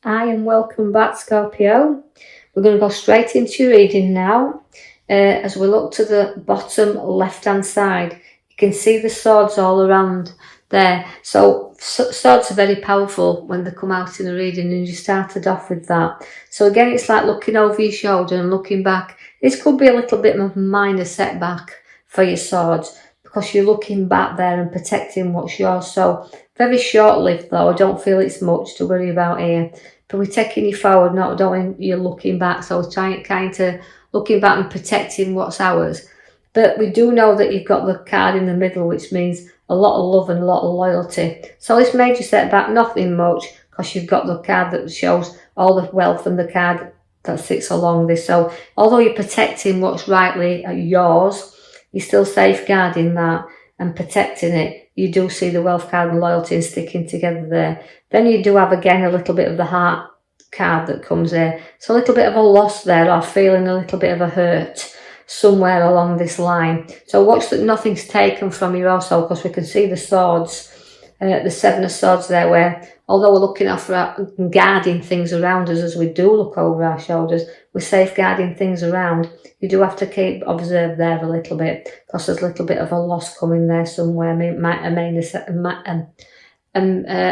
Hi and welcome back, Scorpio. We're going to go straight into your reading now. As we look to the bottom left-hand side, you can see the swords all around there. So swords are very powerful when they come out in a reading, and you started off with that. So again, it's like looking over your shoulder and looking back. This could be a little bit of a minor setback for your swords because you're looking back there and protecting what's yours. So very short-lived though. I don't feel it's much to worry about here. But we're taking you forward, not knowing you're looking back. So trying kind of looking back and protecting what's ours. But we do know that you've got the card in the middle, which means a lot of love and a lot of loyalty. So this major setback, nothing much, because you've got the card that shows all the wealth and the card that sits along this. So although you're protecting what's rightly yours, you're still safeguarding that and protecting it. You do see the wealth card and loyalty and sticking together there. Then you do have again a little bit of the heart card that comes there. So a little bit of a loss there, or feeling a little bit of a hurt somewhere along this line. So watch that nothing's taken from you also, because we can see the swords, the Seven of Swords there, where although we're looking after and guarding things around us as we do look over our shoulders, we're safeguarding things around. You do have to keep observe there a little bit, because there's a little bit of a loss coming there somewhere, a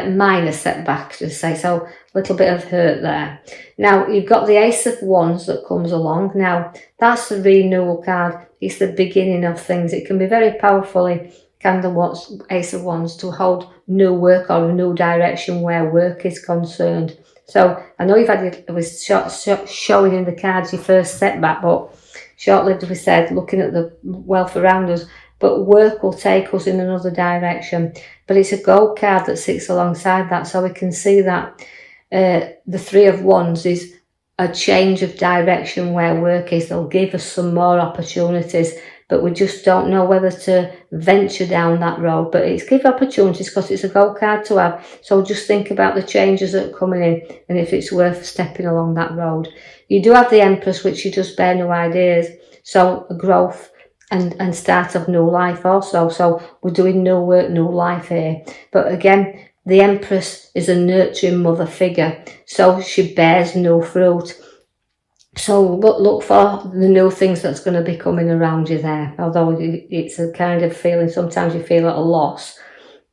minor setback, to say. So a little bit of hurt there. Now you've got the Ace of Wands that comes along. Now that's the renewal card. It's the beginning of things. It can be very powerfully kind of Ace of Wands to hold new work or a new direction where work is concerned. So I know you've had it was showing in the cards your first setback, but short-lived, we said, looking at the wealth around us, but work will take us in another direction. But it's a gold card that sits alongside that, so we can see that the Three of Wands is a change of direction where work is. They'll give us some more opportunities, but we just don't know whether to venture down that road. But it's give opportunities because it's a gold card to have. So just think about the changes that are coming in and if it's worth stepping along that road. You do have the Empress, which you just bear new ideas. So growth and start of new life also. So we're doing new work, new life here. But again, the Empress is a nurturing mother figure. So she bears new fruit. So look for the new things that's going to be coming around you there. Although it's a kind of feeling, sometimes you feel at a loss,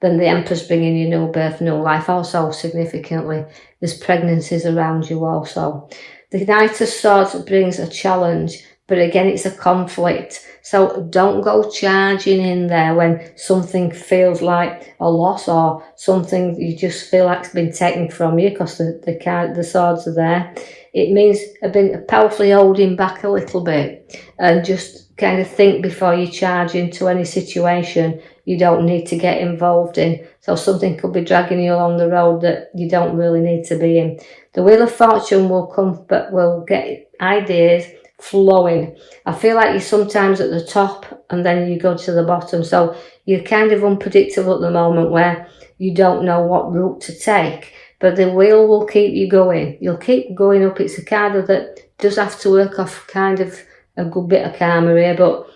then the Empress bringing you new birth, new life. Also significantly, there's pregnancies around you also. The Knight of Swords brings a challenge, but again, it's a conflict. So don't go charging in there when something feels like a loss or something you just feel like it's been taken from you, because the swords are there. It means I've been powerfully holding back a little bit and just kind of think before you charge into any situation you don't need to get involved in. So something could be dragging you along the road that you don't really need to be in. The Wheel of Fortune will come, but will get ideas flowing. I feel like you're sometimes at the top and then you go to the bottom. So you're kind of unpredictable at the moment where you don't know what route to take. But the wheel will keep you going. You'll keep going up. It's a card that does have to work off kind of a good bit of karma here, but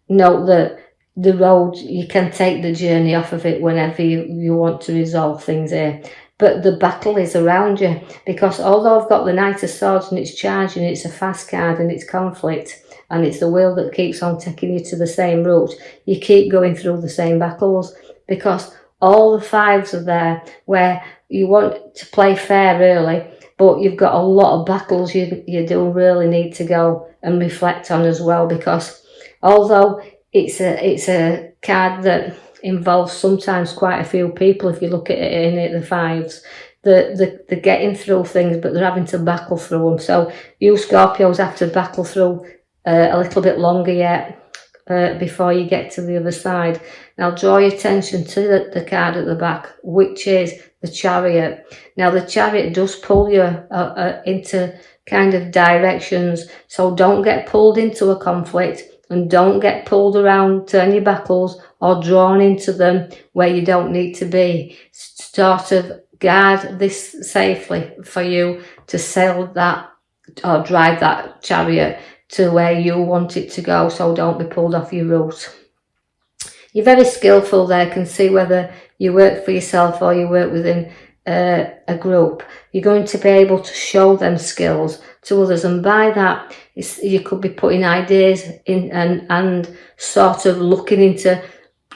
note that the road, you can take the journey off of it whenever you want to resolve things here. But the battle is around you, because although I've got the Knight of Swords and it's charging, it's a fast card and it's conflict, and it's the wheel that keeps on taking you to the same route, you keep going through the same battles, because all the fives are there where you want to play fair really, but you've got a lot of battles you do really need to go and reflect on as well, because although it's a card that involves sometimes quite a few people, if you look at it in the fives, they're getting through things, but they're having to battle through them. So you Scorpios have to battle through a little bit longer yet before you get to the other side. Now draw your attention to the card at the back, which is the Chariot. Now the Chariot does pull you into kind of directions, so don't get pulled into a conflict and don't get pulled around to any battles or drawn into them where you don't need to be. Sort of guard this safely for you to sail that or drive that chariot to where you want it to go, so don't be pulled off your route. You're very skillful there, can see whether you work for yourself or you work within a group, you're going to be able to show them skills to others, and by that you could be putting ideas in and sort of looking into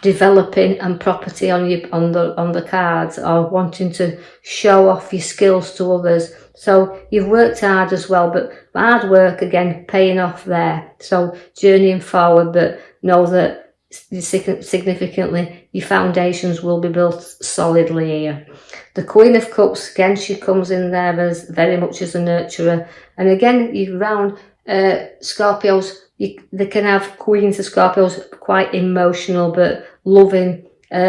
developing and property on the cards, or wanting to show off your skills to others. So you've worked hard as well, but hard work again paying off there. So journeying forward, but know that significantly your foundations will be built solidly here. The Queen of Cups, again, she comes in there as very much as a nurturer, and again you round Scorpios, they can have Queens of Scorpios quite emotional but loving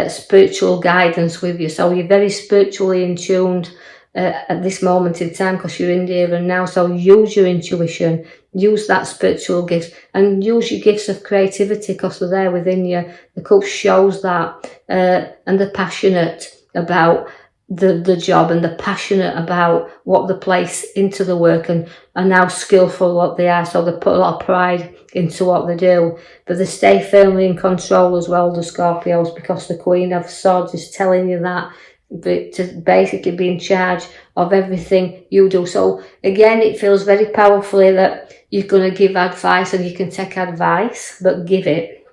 spiritual guidance with you, so you're very spiritually in tuned at this moment in time, because you're in the here and now. So use your intuition, use that spiritual gift, and use your gifts of creativity, because they're there within you. The cup shows that, and they're passionate about the job, and they're passionate about what they place into the work, and are now skillful what they are, so they put a lot of pride into what they do, but they stay firmly in control as well, the Scorpios, because the Queen of Swords is telling you that, but to basically be in charge of everything you do. So again, it feels very powerfully that you're going to give advice, and you can take advice, but give it,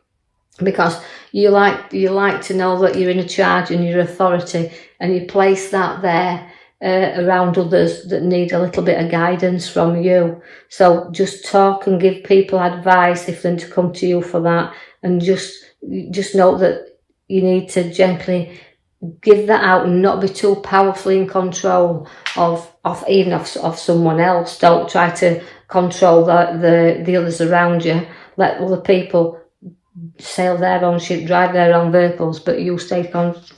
because you like to know that you're in a charge and you're authority, and you place that there around others that need a little bit of guidance from you. So just talk and give people advice if they come to you for that, and just know that you need to gently give that out and not be too powerfully in control of someone else. Don't try to control the others around you. Let other people sail their own ship, drive their own vehicles, but you stay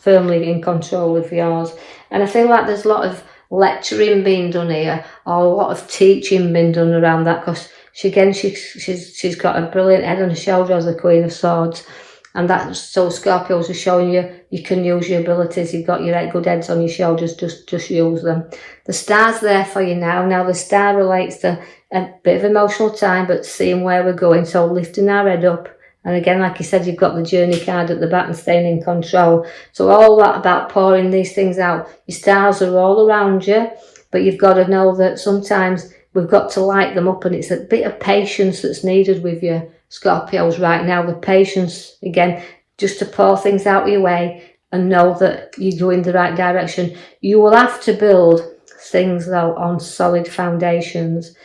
firmly in control of yours. And I feel like there's a lot of lecturing being done here, or a lot of teaching being done around that, because she's got a brilliant head on her shoulder as the Queen of Swords. And that's so Scorpios are showing you can use your abilities. You've got your good heads on your shoulders, just use them. The star's there for you now. Now the star relates to a bit of emotional time, but seeing where we're going, so lifting our head up. And again, like you said, you've got the journey card at the back and staying in control. So all that about pouring these things out. Your stars are all around you, but you've got to know that sometimes we've got to light them up, and it's a bit of patience that's needed with you, Scorpios, right now. The patience, again, just to pour things out of your way and know that you're going the right direction. You will have to build things, though, on solid foundations,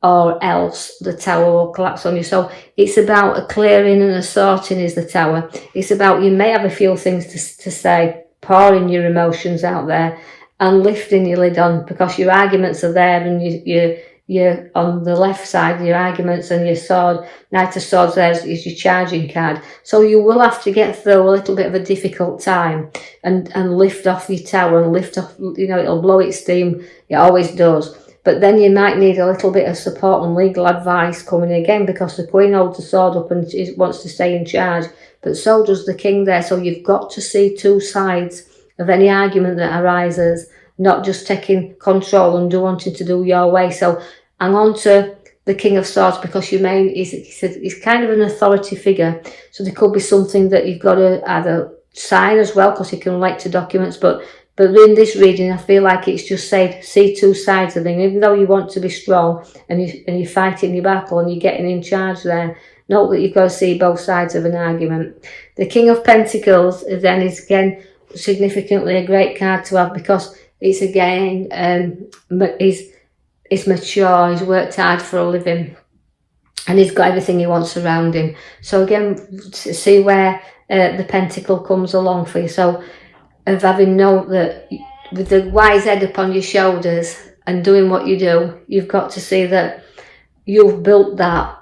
or else the tower will collapse on you. So it's about a clearing and a sorting is the tower. It's about, you may have a few things to say, pouring your emotions out there and lifting your lid on, because your arguments are there, and you're on the left side, your arguments, and your sword, Knight of Swords there is your charging card. So you will have to get through a little bit of a difficult time and lift off your tower, and lift off, it'll blow its steam, it always does. But then you might need a little bit of support and legal advice coming again, because the Queen holds the sword up and wants to stay in charge, but so does the King there. So you've got to see two sides of any argument that arises, not just taking control and wanting to do your way. So hang on to the King of Swords, because he's kind of an authority figure. So there could be something that you've got to either sign as well, because he can relate to documents, but in this reading, I feel like it's just said, see two sides of things. Even though you want to be strong and you're fighting your battle and you're getting in charge there, note that you've got to see both sides of an argument. The King of Pentacles then is again significantly a great card to have, because it's again, he's mature, he's worked hard for a living, and he's got everything he wants around him. So again, see where the pentacle comes along for you. So of having known that with the wise head upon your shoulders and doing what you do, you've got to see that you've built that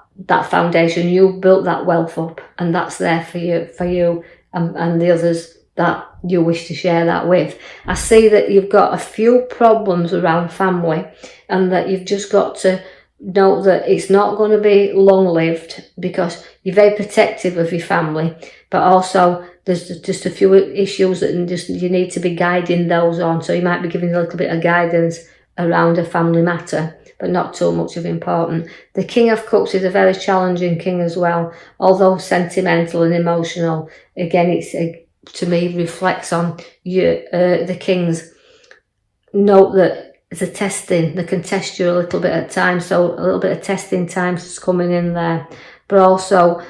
foundation, you've built that wealth up, and that's there for you and the others that you wish to share that with. I see that you've got a few problems around family, and that you've just got to know that it's not going to be long-lived, because you're very protective of your family, but also there's just a few issues that you need to be guiding those on. So you might be giving a little bit of guidance around a family matter, but not too much of important. The King of Cups is a very challenging king as well, although sentimental and emotional. Again, it's to me reflects on the kings note that it's a testing. They can test you a little bit at times, so a little bit of testing times is coming in there. But also,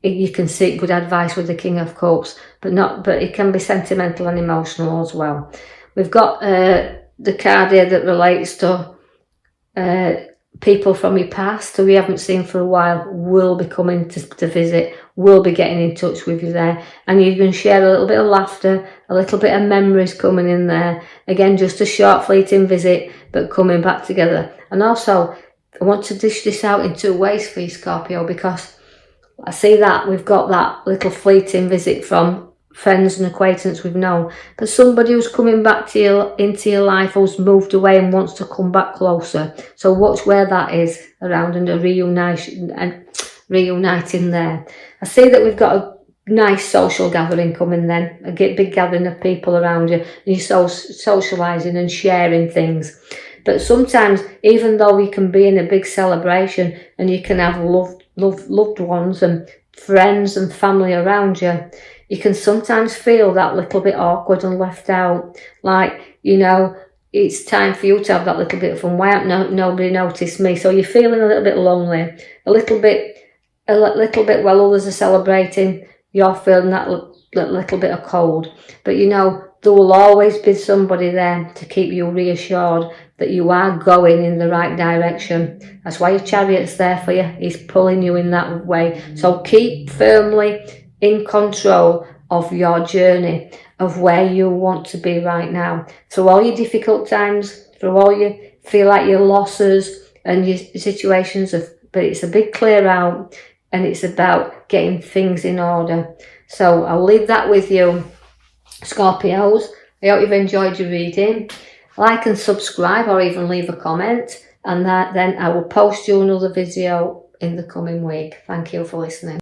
you can seek good advice with the King of Cups, but it can be sentimental and emotional as well. We've got the card here that relates to people from your past who we haven't seen for a while will be coming to visit, will be getting in touch with you there, and you can share a little bit of laughter, a little bit of memories coming in there. Again, just a short fleeting visit, but coming back together. And also, I want to dish this out in two ways for you, Scorpio, because I see that we've got that little fleeting visit from friends and acquaintance we've known, but somebody who's coming back to you into your life, who's moved away and wants to come back closer. So watch where that is around, and a reuniting there. I see that we've got a nice social gathering coming then, a big gathering of people around you, and you're socialising and sharing things. But sometimes, even though you can be in a big celebration and you can have loved ones and friends and family around you, you can sometimes feel that little bit awkward and left out. Like, it's time for you to have that little bit of fun. Why hasn't nobody noticed me? So you're feeling a little bit lonely, a little bit while others are celebrating, you're feeling that little bit of cold. But there will always be somebody there to keep you reassured that you are going in the right direction. That's why your chariot's there for you. He's pulling you in that way. So keep firmly in control of your journey, of where you want to be right now. Through all your difficult times, through all you feel like your losses and your situations, but it's a big clear out, and it's about getting things in order. So I'll leave that with you, Scorpios. I hope you've enjoyed your reading. Like and subscribe, or even leave a comment, and then I will post you another video in the coming week. Thank you for listening.